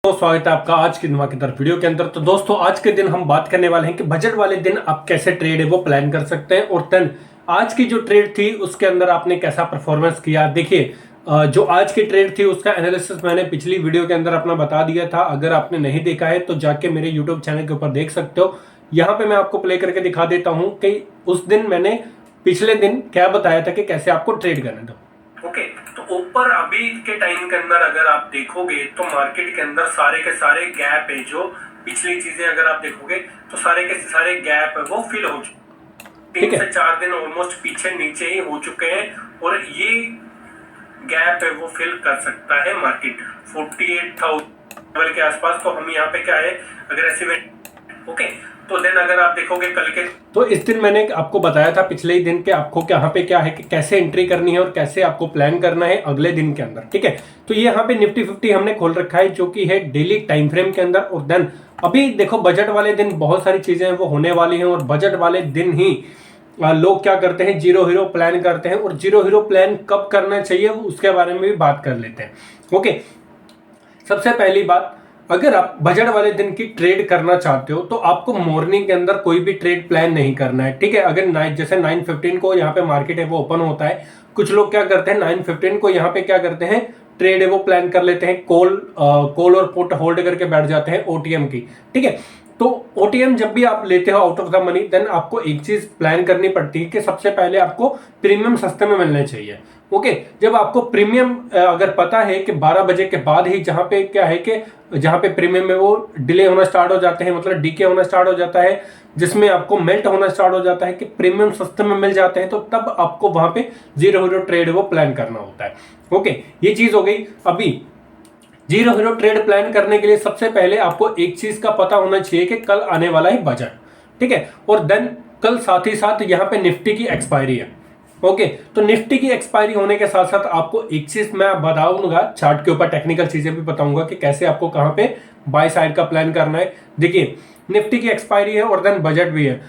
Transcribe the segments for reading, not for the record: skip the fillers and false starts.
तो स्वागत है आपका आज की धमाकेदार वीडियो के अंदर। तो दोस्तों आज के दिन हम बात करने वाले हैं कि बजट वाले दिन आप कैसे ट्रेड है वो प्लान कर सकते हैं और देन आज की जो ट्रेड थी उसके अंदर आपने कैसा परफॉर्मेंस किया। देखिए जो आज की ट्रेड थी उसका एनालिसिस मैंने पिछली वीडियो के अंदर अपना बता दिया था। अगर आपने नहीं देखा है तो जाके मेरे यूट्यूब चैनल के ऊपर देख सकते हो। यहाँ पे मैं आपको प्ले करके दिखा देता हूँ कि उस दिन मैंने पिछले दिन क्या बताया था कि कैसे आपको ट्रेड करना था। ओके तो ऊपर अभी के टाइम के अंदर अगर आप देखोगे तो मार्केट के अंदर सारे के सारे गैप है, जो पिछली चीजें अगर आप देखोगे तो सारे के सारे गैप है वो फिल हो चुके। 3 से 4 दिन ऑलमोस्ट पीछे नीचे ही हो चुके हैं और ये गैप है वो फिल कर सकता है मार्केट 48,000 लेवल के आसपास। तो हम यहाँ पे क्या है अग्रेसिव ओके। तो देन अगर आप देखोगे कल के तो इस दिन मैंने आपको बताया था पिछले ही दिन के आपको यहाँ पे क्या है कि कैसे एंट्री करनी है और कैसे आपको प्लान करना है अगले दिन के अंदर। ठीक है तो ये यहाँ पे निफ्टी 50 हमने खोल रखा है जो कि है डेली टाइम फ्रेम के अंदर। और देन अभी देखो बजट वाले दिन बहुत सारी चीजें वो होने वाली हैं और बजट वाले दिन ही लोग क्या करते हैं जीरो हीरो प्लान करते हैं। और जीरो हीरो प्लान कब करना चाहिए उसके बारे में भी बात कर लेते हैं। ओके सबसे पहली बात, अगर आप बजट वाले दिन की ट्रेड करना चाहते हो तो आपको मॉर्निंग के अंदर कोई भी ट्रेड प्लान नहीं करना है। ठीक है अगर जैसे 9:15 को यहाँ पे मार्केट है वो ओपन होता है, कुछ लोग क्या करते हैं 9:15 को यहाँ पे क्या करते हैं ट्रेड है वो प्लान कर लेते हैं, कॉल और पुट होल्ड करके बैठ जाते हैं ओटीएम की। ठीक है तो ओटीएम जब भी आप लेते हो out of the money then आपको एक चीज प्लान करनी पड़ती है कि सबसे पहले आपको प्रीमियम सस्ते में मिलने चाहिए। ओके जब आपको प्रीमियम अगर पता है कि 12 बजे के बाद ही जहां पे क्या है कि जहां पे प्रीमियम में वो डिले होना स्टार्ट हो जाते हैं, मतलब डीके होना स्टार्ट हो जाता है, जिसमें आपको मेल्ट होना स्टार्ट हो जाता है कि प्रीमियम सस्ते में मिल जाते हैं, तो तब आपको वहां पे जीरो हीरो ट्रेड वो प्लान करना होता है। ओके ये चीज हो गई। अभी जीरो हीरो ट्रेड प्लान करने के लिए सबसे पहले आपको एक चीज का पता होना चाहिए कि कल आने वाला है बजट। ठीक है और देन कल साथ ही साथ यहाँ पे निफ्टी की एक्सपायरी है। ओके तो निफ्टी की एक्सपायरी होने के साथ साथ आपको एक चीज मैं बताऊंगा चार्ट के ऊपर, टेक्निकल चीजें भी बताऊंगा कि कैसे आपको कहां पे बाय साइड का प्लान करना है। देखिए निफ्टी की एक्सपायरी है और देन बजट भी है।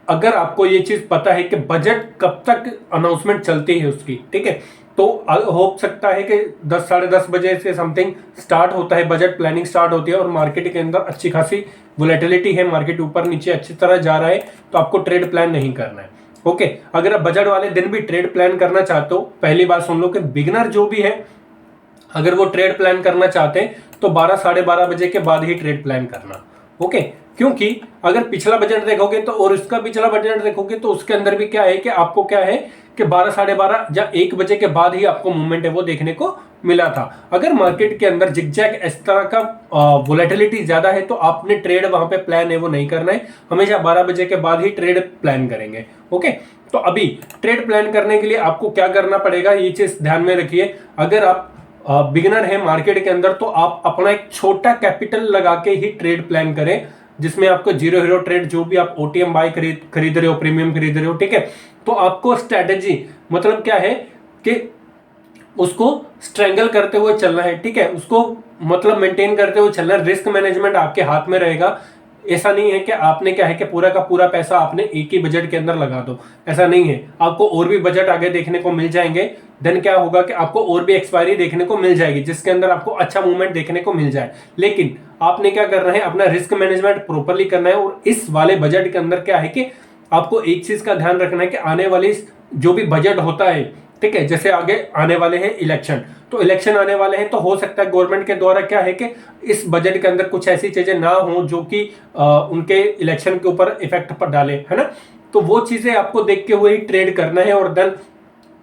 अगर आपको ये चीज पता है कि बजट कब तक अनाउंसमेंट चलती है उसकी, ठीक है तो हो सकता है कि 10 साढ़े 10 बजे से समथिंग स्टार्ट होता है, बजट प्लानिंग स्टार्ट होती है और मार्केट के अंदर अच्छी खासी वोलेटिलिटी है, मार्केट ऊपर नीचे अच्छी तरह जा रहा है, तो आपको ट्रेड प्लान नहीं करना है। ओके अगर आप बजट वाले दिन भी ट्रेड प्लान करना चाहते हो, पहली बात सुन लो कि बिगिनर जो भी है अगर वो ट्रेड प्लान करना चाहते हैं तो 12 साढ़े 12 बजे के बाद ही ट्रेड प्लान करना। ओके क्योंकि अगर पिछला बजट देखोगे तो और इसका पिछला बजट देखोगे तो उसके अंदर भी क्या है कि आपको क्या है कि 12 साढ़े 12 या 1 बजे के बाद ही आपको मूवमेंट है वो देखने को मिला था। अगर मार्केट के अंदर जिगजैग इस तरह का वोलेटिलिटी ज्यादा है तो आपने ट्रेड वहां पे प्लान है वो नहीं करना है, हमेशा 12 बजे के बाद ही ट्रेड प्लान करेंगे। ओके तो अभी ट्रेड प्लान करने के लिए आपको क्या करना पड़ेगा ये चीज ध्यान में रखिए। अगर आप बिगिनर है मार्केट के अंदर तो आप अपना एक छोटा कैपिटल लगा के ही ट्रेड प्लान करें, जिसमें आपको जीरो हीरो ट्रेड जो भी आप ओटीएम बाय खरीद रहे हो, प्रीमियम खरीद रहे हो, ठीक है तो आपको स्ट्रेटेजी मतलब क्या है कि उसको स्ट्रेंगल करते हुए चलना है। ठीक है उसको मतलब मेंटेन करते हुए चलना है, रिस्क मैनेजमेंट आपके हाथ में रहेगा। ऐसा नहीं है कि आपने क्या है कि पूरा का पूरा पैसा आपने एक ही बजट के अंदर लगा दो, ऐसा नहीं है। आपको और भी बजट आगे देखने को मिल जाएंगे, देन क्या होगा कि आपको और भी एक्सपायरी देखने को मिल जाएगी जिसके अंदर आपको अच्छा मूवमेंट देखने को मिल जाए। लेकिन आपने क्या करना है अपना रिस्क मैनेजमेंट प्रॉपरली करना है। और इस वाले बजट के अंदर क्या है कि आपको एक चीज का ध्यान रखना है कि आने वाली जो भी बजट होता है, ठीक है जैसे आगे आने वाले हैं इलेक्शन, तो इलेक्शन आने वाले हैं तो हो सकता है गवर्नमेंट के द्वारा क्या है कि इस बजट के अंदर कुछ ऐसी चीजें ना हो जो कि उनके इलेक्शन के ऊपर इफेक्ट पर डाले, है ना। तो वो चीजें आपको देख के हुए ही ट्रेड करना है। और देन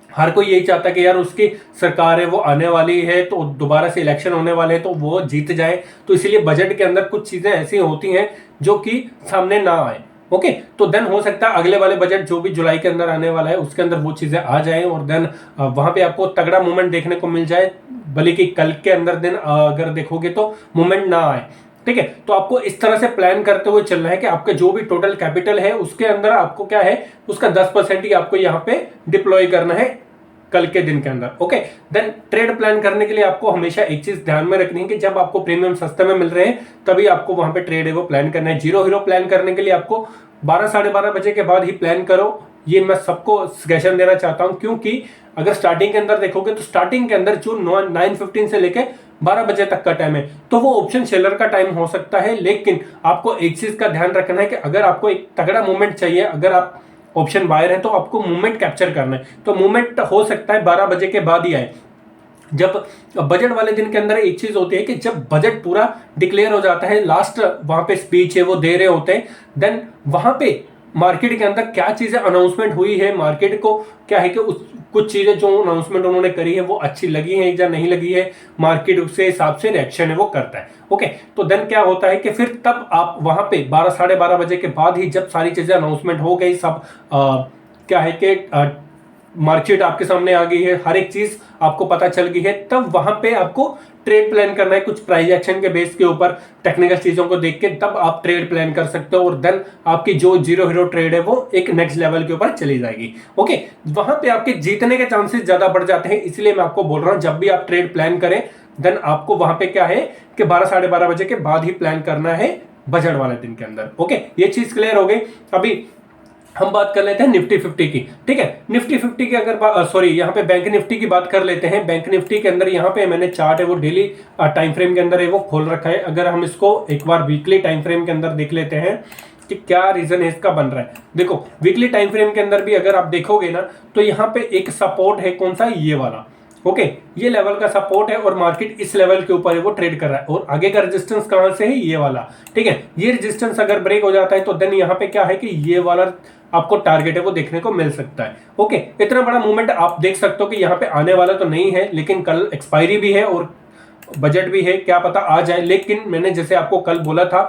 हर कोई यही चाहता है कि यार उसकी सरकार है वो आने वाली है तो दोबारा से इलेक्शन होने वाले हैं तो वो जीत जाए, तो इसीलिए बजट के अंदर कुछ चीजें ऐसी होती हैं जो कि सामने ना आए। ओके तो देन हो सकता है अगले वाले बजट जो भी जुलाई के अंदर आने वाला है उसके अंदर वो चीजें आ जाएं और देन वहां पे आपको तगड़ा मूवमेंट देखने को मिल जाए, भले कि कल के अंदर दिन अगर देखोगे तो मूवमेंट ना आए। ठीक है तो आपको इस तरह से प्लान करते हुए चलना है कि आपका जो भी टोटल कैपिटल है उसके अंदर आपको क्या है उसका 10% ही आपको यहाँ पे डिप्लॉय करना है कल के दिन के अंदर। ओके देन ट्रेड प्लान करने के लिए आपको हमेशा एक चीज ध्यान में रखनी है कि जब आपको प्रीमियम सस्ते में मिल रहे हैं तभी आपको वहां पे ट्रेड है वो प्लान करना है। जीरो हीरो प्लान करने के लिए आपको 12 साढ़े 12 बजे के बाद ही प्लान करो, ये मैं सबको सजेशन देना चाहता हूं। क्योंकि अगर स्टार्टिंग के अंदर देखोगे तो स्टार्टिंग के अंदर जो 9:15 से लेके 12 बजे तक का टाइम है, तो वो ऑप्शन सेलर का टाइम हो सकता है। लेकिन आपको एक चीज का ध्यान रखना है कि अगर आपको एक तगड़ा मूवमेंट चाहिए, अगर आप ऑप्शन बायर है तो आपको मूवमेंट कैप्चर करना है, तो मूवमेंट हो सकता है 12 बजे के बाद ही आए। जब बजट वाले दिन के अंदर एक चीज होती है कि जब बजट पूरा डिक्लेयर हो जाता है, लास्ट वहां पे स्पीच है वो दे रहे होते हैं, देन वहां पे मार्केट के अंदर क्या चीजें अनाउंसमेंट हुई है, मार्केट को क्या है कि उस कुछ चीजें जो अनाउंसमेंट उन्होंने करी है वो अच्छी लगी है या नहीं लगी है, मार्केट उसके हिसाब से रिएक्शन है वो करता है। ओके, तो देन क्या होता है कि फिर तब आप वहां पे 12 साढ़े 12 बजे के बाद ही, जब सारी चीजें अनाउंसमेंट हो गई, सब क्या है कि मार्केट आपके सामने आ गई है, हर एक चीज आपको पता चल गई है, तब वहां पे आपको ट्रेड प्लान करना है कुछ प्राइस एक्शन के बेस के ऊपर, टेक्निकल चीजों को देख के तब आप ट्रेड प्लान कर सकते हो, और देन आपकी जो जीरो हीरो ट्रेड है वो एक नेक्स्ट लेवल के ऊपर चली जाएगी। ओके, वहां पे आपके जीतने के चांसेस ज्यादा बढ़ जाते हैं, इसलिए मैं आपको बोल रहा हूं जब भी आप ट्रेड प्लान करें देन आपको वहां पे क्या है कि 12 साढ़े 12 बजे के बाद ही प्लान करना है बजट वाले दिन के अंदर। ओके, ये चीज क्लियर हो गई। अभी हम बात कर लेते हैं निफ्टी 50 की। ठीक है, निफ्टी 50 की अगर सॉरी यहाँ पे बैंक निफ्टी की बात कर लेते हैं। बैंक निफ्टी के अंदर यहाँ पे मैंने चार्ट है वो डेली टाइम फ्रेम के अंदर है वो खोल रखा है। अगर हम इसको एक बार वीकली टाइम फ्रेम के अंदर देख लेते हैं कि क्या रीजन है इसका बन रहा है। देखो वीकली टाइम फ्रेम के अंदर भी अगर आप देखोगे ना तो यहाँ पे एक सपोर्ट है, कौन सा, ये वाला। ओके, ये लेवल का सपोर्ट है और मार्केट इस लेवल के ऊपर है वो ट्रेड कर रहा है, और आगे का रेजिस्टेंस कहां से है, ये वाला। ठीक है, ये रेजिस्टेंस अगर ब्रेक हो जाता है तो देन यहाँ पे क्या है कि ये वाला आपको टारगेट है वो देखने को मिल सकता है। ओके, इतना बड़ा मूवमेंट आप देख सकते हो कि यहाँ पे आने वाला तो नहीं है, लेकिन कल एक्सपायरी भी है और बजट भी है, क्या पता आ जाए। लेकिन मैंने जैसे आपको कल बोला था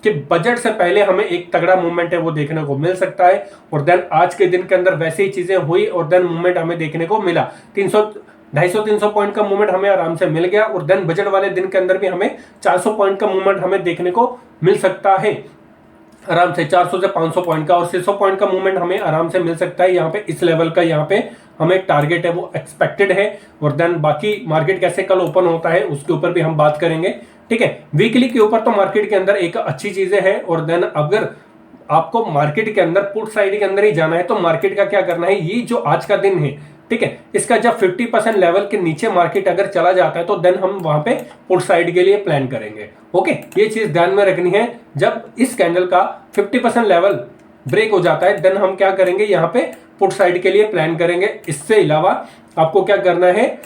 कि बजट से पहले हमें एक तगड़ा मूवमेंट है वो देखने को मिल सकता है, और देन आज के दिन के अंदर वैसे ही चीजें हुई और देन मूवमेंट हमें देखने को मिला। 250-300 पॉइंट का मूवमेंट हमें आराम से मिल गया, और देन बजट वाले दिन के अंदर भी हमें 400 पॉइंट का मूवमेंट हमें देखने को मिल सकता है आराम से, 400 से 500 पॉइंट का, और 600 पॉइंट का मूवमेंट हमें आराम से मिल सकता है। यहाँ पे इस लेवल का यहाँ पे हमें टारगेट है वो एक्सपेक्टेड है, और देन बाकी मार्केट कैसे कल ओपन होता है उसके ऊपर भी हम बात करेंगे। ठीक है, वीकली के ऊपर तो मार्केट के अंदर एक अच्छी चीजें है, और देन अगर आपको मार्केट के अंदर पुट साइड के अंदर ही जाना है तो मार्केट का क्या करना है, ये जो आज का दिन है, ठीक है, इसका जब 50% लेवल के नीचे मार्केट अगर चला जाता है तो देन हम वहां पे पुट साइड के लिए प्लान करेंगे। ओके, ये चीज ध्यान में रखनी है। जब इस कैंडल का 50% लेवल ब्रेक हो जाता है देन हम क्या करेंगे, यहाँ पे पुट साइड के लिए प्लान करेंगे। इससे अलावा आपको क्या करना है,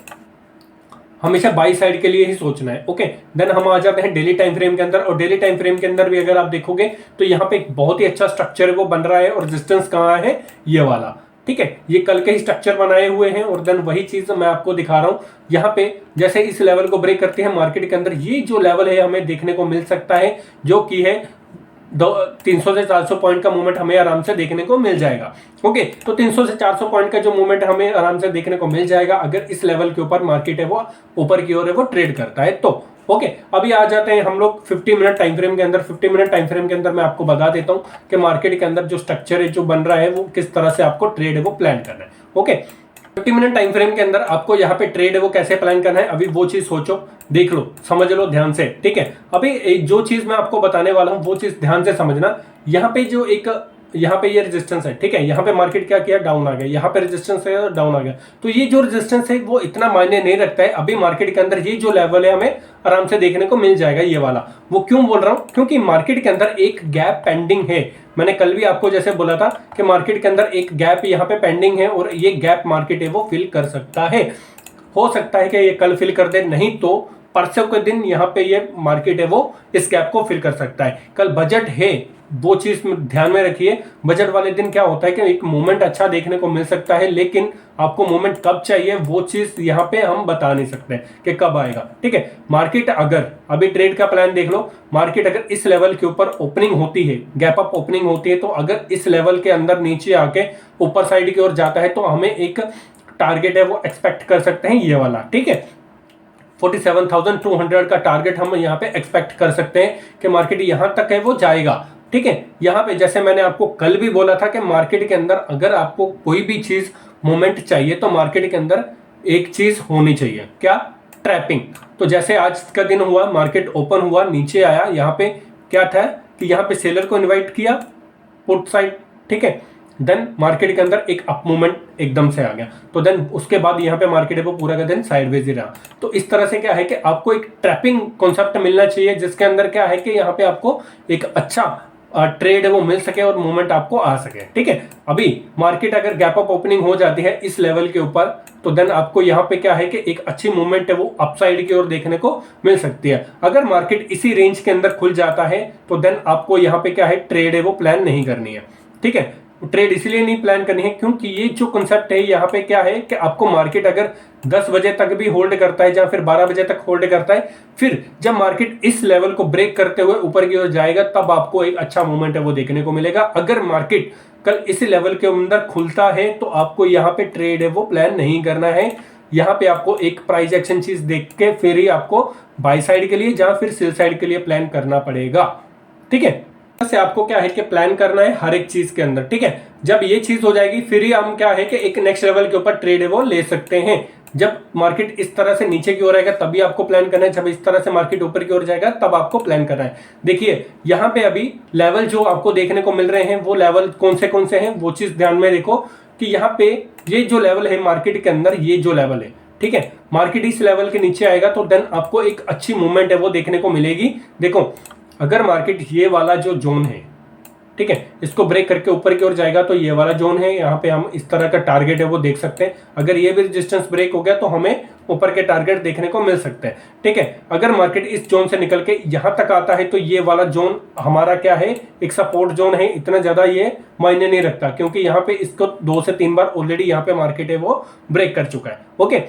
हमेशा बाई साइड के लिए ही सोचना है। ओके, देन हम आ जाते हैं डेली टाइम फ्रेम के अंदर, और डेली टाइम फ्रेम के अंदर भी अगर आप देखोगे तो यहाँ पे एक बहुत ही अच्छा स्ट्रक्चर वो बन रहा है, और रेजिस्टेंस कहाँ है, ये वाला। ठीक है, ये कल के ही स्ट्रक्चर बनाए हुए हैं, और देन वही चीज मैं आपको दिखा रहा हूं। यहाँ पे जैसे इस लेवल को ब्रेक करते हैं मार्केट के अंदर, ये जो लेवल है हमें देखने को मिल सकता है, जो कि है 300 से 400 पॉइंट का मूवमेंट हमें आराम से देखने को मिल जाएगा। ओके, तो 300 से 400 पॉइंट का जो मूवमेंट हमें आराम से देखने को मिल जाएगा अगर इस लेवल के ऊपर मार्केट है वो ऊपर की ओर है वो ट्रेड करता है तो। ओके, अभी आ जाते हैं हम लोग 50 मिनट टाइम फ्रेम के अंदर। 50 मिनट टाइम फ्रेम के अंदर मैं आपको बता देता हूं कि मार्केट के अंदर जो स्ट्रक्चर है जो बन रहा है वो किस तरह से आपको ट्रेड है वो प्लान करना है। ओके, 50 मिनट टाइम फ्रेम के अंदर आपको यहाँ पे ट्रेड है वो कैसे प्लान करना है, अभी वो चीज सोचो, देख लो, समझ लो ध्यान से। ठीक है, अभी जो चीज मैं आपको बताने वाला हूँ वो चीज ध्यान से समझना। यहाँ पे जो एक यहाँ पे ये रेजिस्टेंस है, ठीक है, यहाँ पे मार्केट क्या किया, डाउन आ गया, यहाँ पे रेजिस्टेंस है, डाउन आ गया, तो ये जो रेजिस्टेंस है वो इतना मायने नहीं रखता है। अभी मार्केट के अंदर ये जो लेवल है हमें आराम से देखने को मिल जाएगा, ये वाला। वो क्यों बोल रहा हूँ, क्योंकि मार्केट के अंदर एक गैप पेंडिंग है। मैंने कल भी आपको जैसे बोला था कि मार्केट के अंदर एक गैप यहाँ पे पेंडिंग है, और ये गैप मार्केट है वो फिल कर सकता है। हो सकता है कि ये कल फिल कर दे, नहीं तो परसों के दिन यहाँ पे ये मार्केट है वो इस गैप को फिल कर सकता है। कल बजट है, वो चीज ध्यान में रखिए। बजट वाले दिन क्या होता है कि एक मूवमेंट अच्छा देखने को मिल सकता है, लेकिन आपको मूवमेंट कब चाहिए वो चीज यहाँ पे हम बता नहीं सकते कि कब आएगा। ठीक है, मार्केट अगर अभी ट्रेड का प्लान देख लो, मार्केट अगर इस लेवल के ऊपर ओपनिंग होती है, गैप अप ओपनिंग होती है, तो अगर इस लेवल के अंदर नीचे आके ऊपर साइड की ओर जाता है तो हमें एक टारगेट है वो एक्सपेक्ट कर सकते हैं, ये वाला। ठीक है, 47,200 का टारगेट हम यहाँ पे एक्सपेक्ट कर सकते हैं कि मार्केट यहां तक है वो जाएगा। ठीक है, यहाँ पे जैसे मैंने आपको कल भी बोला था कि मार्केट के अंदर अगर आपको कोई भी चीज मोमेंट चाहिए तो मार्केट के अंदर एक चीज होनी चाहिए, क्या, ट्रैपिंग। तो जैसे आज का दिन हुआ, मार्केट ओपन हुआ, नीचे आया, यहाँ पे क्या था कि यहाँ पे सेलर को इन्वाइट किया पुट साइड, ठीक है, देन मार्केट के अंदर एक अप मूवमेंट एकदम से आ गया, तो देन उसके बाद यहाँ पे मार्केट है वो पूरा का दिन साइडवेज ही रहा। तो इस तरह से क्या है कि आपको एक ट्रैपिंग कॉन्सेप्ट मिलना चाहिए, जिसके अंदर क्या है कि यहाँ पे आपको एक अच्छा ट्रेड है वो मिल सके और मूवमेंट आपको आ सके। ठीक है, अभी मार्केट अगर गैप अप ओपनिंग हो जाती है इस लेवल के ऊपर, तो देन आपको यहाँ पे क्या है कि एक अच्छी मूवमेंट है वो अपसाइड की ओर देखने को मिल सकती है। अगर मार्केट इसी रेंज के अंदर खुल जाता है तो देन आपको यहाँ पे क्या है, ट्रेड है वो प्लान नहीं करनी है। ठीक है, ट्रेड इसलिए नहीं प्लान करनी है क्योंकि ये जो कंसेप्ट है यहाँ पे क्या है कि आपको मार्केट अगर 10 बजे तक भी होल्ड करता है या फिर 12 बजे तक होल्ड करता है, फिर जब मार्केट इस लेवल को ब्रेक करते हुए ऊपर की ओर जाएगा तब आपको एक अच्छा मूवमेंट है वो देखने को मिलेगा। अगर मार्केट कल इस लेवल के अंदर खुलता है तो आपको यहाँ पे ट्रेड है वो प्लान नहीं करना है। यहाँ पे आपको एक प्राइस एक्शन चीज देख के फिर ही आपको बाई साइड के लिए या फिर सेल साइड के लिए प्लान करना पड़ेगा। ठीक है, से आपको क्या है कि प्लान करना है हर एक चीज के अंदर। ठीक है, जब ये चीज हो जाएगी फिर ही हम क्या है कि एक नेक्स्ट लेवल के ऊपर ट्रेड है वो ले सकते हैं। जब मार्केट इस तरह से नीचे की ओर आएगा तभी आपको प्लान करना है, जब इस तरह से मार्केट ऊपर की ओर जाएगा तब आपको प्लान करना है। देखिए यहाँ पे अभी लेवल जो आपको देखने को मिल रहे हैं वो लेवल कौन से हैं वो चीज ध्यान में देखो कि यहाँ पे ये जो लेवल है मार्केट के अंदर, ये जो लेवल है, ठीक है, मार्केट इस लेवल के नीचे आएगा तो देन आपको एक अच्छी मूवमेंट है वो देखने को मिलेगी। देखो अगर मार्केट ये वाला जो जोन है, ठीक है, इसको ब्रेक करके ऊपर की ओर जाएगा तो ये वाला जोन है, यहाँ पे हम इस तरह का टारगेट है वो देख सकते हैं। अगर ये भी रेजिस्टेंस ब्रेक हो गया तो हमें ऊपर के टारगेट देखने को मिल सकते हैं। ठीक है, अगर मार्केट इस जोन से निकल के यहाँ तक आता है तो ये वाला जोन हमारा क्या है, एक सपोर्ट जोन है। इतना ज्यादा ये मायने नहीं रखता क्योंकि यहाँ पे इसको 2 से 3 बार ऑलरेडी यहाँ पे मार्केट है वो ब्रेक कर चुका है। ओके,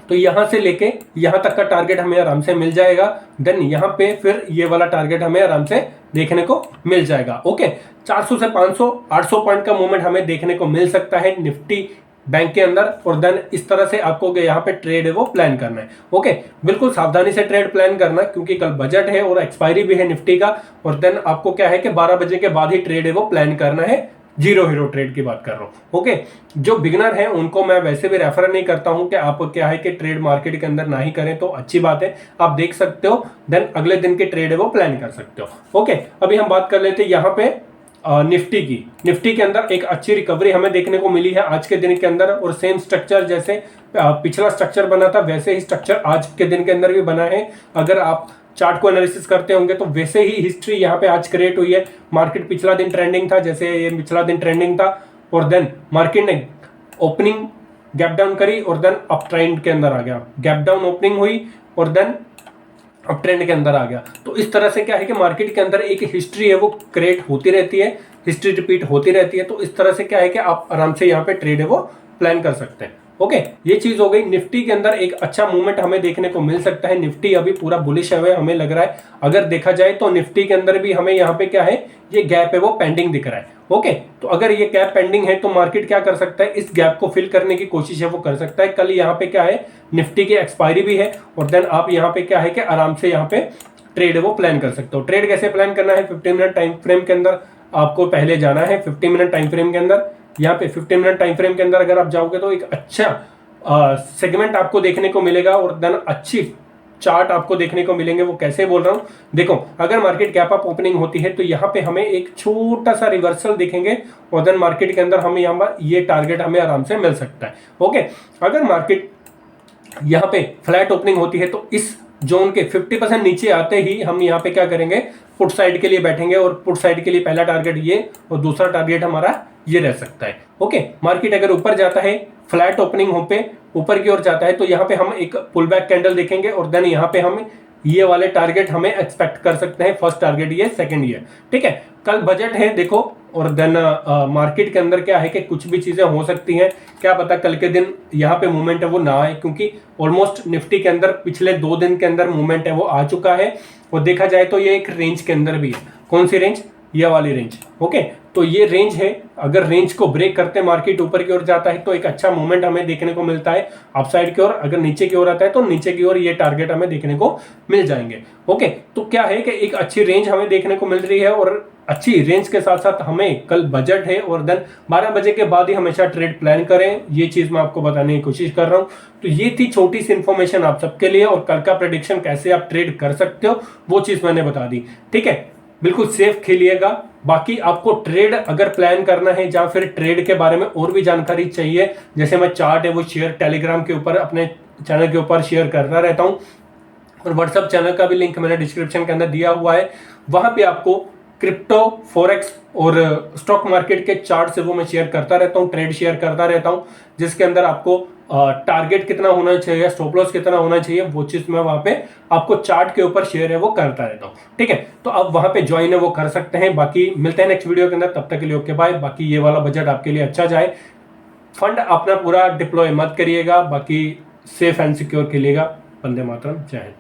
तो यहां से लेके यहां तक का टारगेट हमें आराम से मिल जाएगा। देन यहां पे फिर ये वाला टारगेट हमें आराम से देखने को मिल जाएगा। ओके, 400 से 500 800 पॉइंट का मूवमेंट हमें देखने को मिल सकता है निफ्टी बैंक के अंदर, और देन इस तरह से आपको यहाँ पे ट्रेड है वो प्लान करना है। ओके, बिल्कुल सावधानी से ट्रेड प्लान करना क्योंकि कल बजट है और एक्सपायरी भी है निफ्टी का, और देन आपको क्या है कि 12 बजे के बाद ही ट्रेड है वो प्लान करना है। जीरो हीरो ट्रेड की बात कर रहा हूं। ओके, जो बिगनर हैं उनको मैं वैसे भी रेफर नहीं करता हूं कि आप क्या है कि ट्रेड मार्केट के अंदर ना ही करें तो अच्छी बात है, आप देख सकते हो, देन अगले दिन के ट्रेड है वो प्लान कर सकते हो। ओके, अभी हम बात कर लेते हैं यहाँ पे निफ्टी की। निफ्टी के अंदर एक अच्छी रिकवरी हमें देखने को मिली है आज के दिन के अंदर, और सेम स्ट्रक्चर जैसे पिछला स्ट्रक्चर बना था वैसे ही स्ट्रक्चर आज के दिन के अंदर भी बना है। अगर आप चार्ट को एनालिसिस करते होंगे तो वैसे ही हिस्ट्री यहाँ पे आज क्रिएट हुई है। मार्केट पिछला दिन ट्रेंडिंग था, जैसे ये पिछला दिन ट्रेंडिंग था, और देन मार्केट ने ओपनिंग गैप डाउन करी और देन अप ट्रेंड के अंदर आ गया। गैप डाउन ओपनिंग हुई और देन अप ट्रेंड के अंदर आ गया। तो इस तरह से क्या है कि मार्केट के अंदर एक हिस्ट्री है वो क्रिएट होती रहती है, हिस्ट्री रिपीट होती रहती है। तो इस तरह से क्या है कि आप आराम से यहाँ पे ट्रेड है वो प्लान कर सकते हैं। ओके, ये चीज हो गई। निफ्टी के अंदर एक अच्छा मूवमेंट हमें देखने को मिल सकता है। निफ्टी अभी पूरा बुलिश है हमें लग रहा है। अगर देखा जाए तो निफ्टी के अंदर भी हमें यहाँ पे क्या है, ये गैप है वो पेंडिंग दिख रहा है। ओके, तो अगर ये गैप पेंडिंग है तो मार्केट क्या कर सकता है, इस गैप को फिल करने की कोशिश है वो कर सकता है। कल यहाँ पे क्या है, निफ्टी की एक्सपायरी भी है, और देन आप यहाँ पे क्या है कि आराम से यहाँ पे ट्रेड है वो प्लान कर सकते हो। ट्रेड कैसे प्लान करना है, 15 मिनट टाइम फ्रेम के अंदर आपको पहले जाना है। 15 मिनट टाइम फ्रेम के अंदर, यहाँ पे 15 मिनट टाइम फ्रेम के अंदर अगर आप जाओगे तो एक अच्छा सेगमेंट आपको देखने को मिलेगा, और देन अच्छी चार्ट आपको देखने को मिलेंगे। वो कैसे बोल रहा हूं, देखो अगर मार्केट गैप अप ओपनिंग होती है तो यहाँ पे हमें एक छोटा सा रिवर्सल दिखेंगे, और देन मार्केट के अंदर हमें यहाँ पर ये टारगेट हमें आराम से मिल सकता है। ओके, अगर मार्केट यहाँ पे फ्लैट ओपनिंग होती है तो इस जोन के 50% नीचे आते ही हम यहाँ पे क्या करेंगे, पुट साइड के लिए बैठेंगे, और पुट साइड के लिए पहला टारगेट ये और दूसरा टारगेट हमारा ये रह सकता है। ओके, मार्केट अगर ऊपर जाता है, फ्लैट ओपनिंग हो पे ऊपर की ओर जाता है, तो यहाँ पे हम एक पुल बैक कैंडल देखेंगे, और देन यहाँ पे हम ये वाले टारगेट हमें एक्सपेक्ट कर सकते हैं। फर्स्ट टारगेट ये, सेकंड ये, ठीक है। कल बजट है देखो, और देन मार्केट के अंदर क्या है कि कुछ भी चीजें हो सकती हैं, क्या पता कल के दिन यहाँ पे मूवमेंट है वो ना आए, क्योंकि ऑलमोस्ट निफ्टी के अंदर पिछले 2 दिन के अंदर मूवमेंट है वो आ चुका है। और देखा जाए तो ये एक रेंज के अंदर भी है। कौन सी रेंज, ये वाली रेंज। ओके, तो ये रेंज है, अगर रेंज को ब्रेक करते मार्केट ऊपर की ओर जाता है तो एक अच्छा मूवमेंट हमें देखने को मिलता है अपसाइड की ओर। अगर नीचे की ओर आता है तो नीचे की ओर ये टारगेट हमें देखने को मिल जाएंगे। ओके, तो क्या है कि एक अच्छी रेंज हमें देखने को मिल रही है, और अच्छी रेंज के साथ साथ हमें कल बजट है, और देन 12 बजे के बाद ही हमेशा ट्रेड प्लान करें। ये चीज मैं आपको बताने की कोशिश कर रहा हूं। तो ये थी छोटी सी इन्फॉर्मेशन आप सबके लिए, और कल का प्रेडिक्शन कैसे आप ट्रेड कर सकते हो वो चीज मैंने बता दी। ठीक है, बिल्कुल सेफ खेलिएगा। बाकी आपको ट्रेड अगर प्लान करना है या फिर ट्रेड के बारे में और भी जानकारी चाहिए, जैसे मैं चार्ट है वो शेयर टेलीग्राम के ऊपर अपने चैनल के ऊपर शेयर करता रहता हूँ, और व्हाट्सएप चैनल का भी लिंक मैंने डिस्क्रिप्शन के अंदर दिया हुआ है। वहां पे आपको क्रिप्टो, फॉरेक्स और स्टॉक मार्केट के चार्ट से वो मैं शेयर करता रहता हूँ, ट्रेड शेयर करता रहता हूँ, जिसके अंदर आपको टारगेट कितना होना चाहिए, स्टॉप लॉस कितना होना चाहिए, वो चीज मैं वहां पे आपको चार्ट के ऊपर शेयर है वो करता रहता हूँ। ठीक है, तो आप वहां पे ज्वाइन है वो कर सकते हैं। बाकी मिलते हैं नेक्स्ट वीडियो के अंदर, तब तक के लिए ओके बाय। बाकी ये वाला बजट आपके लिए अच्छा जाए, फंड अपना पूरा डिप्लॉय मत करिएगा, बाकी safe and secure खेलिएगा। Vande Mataram, जय हिंद।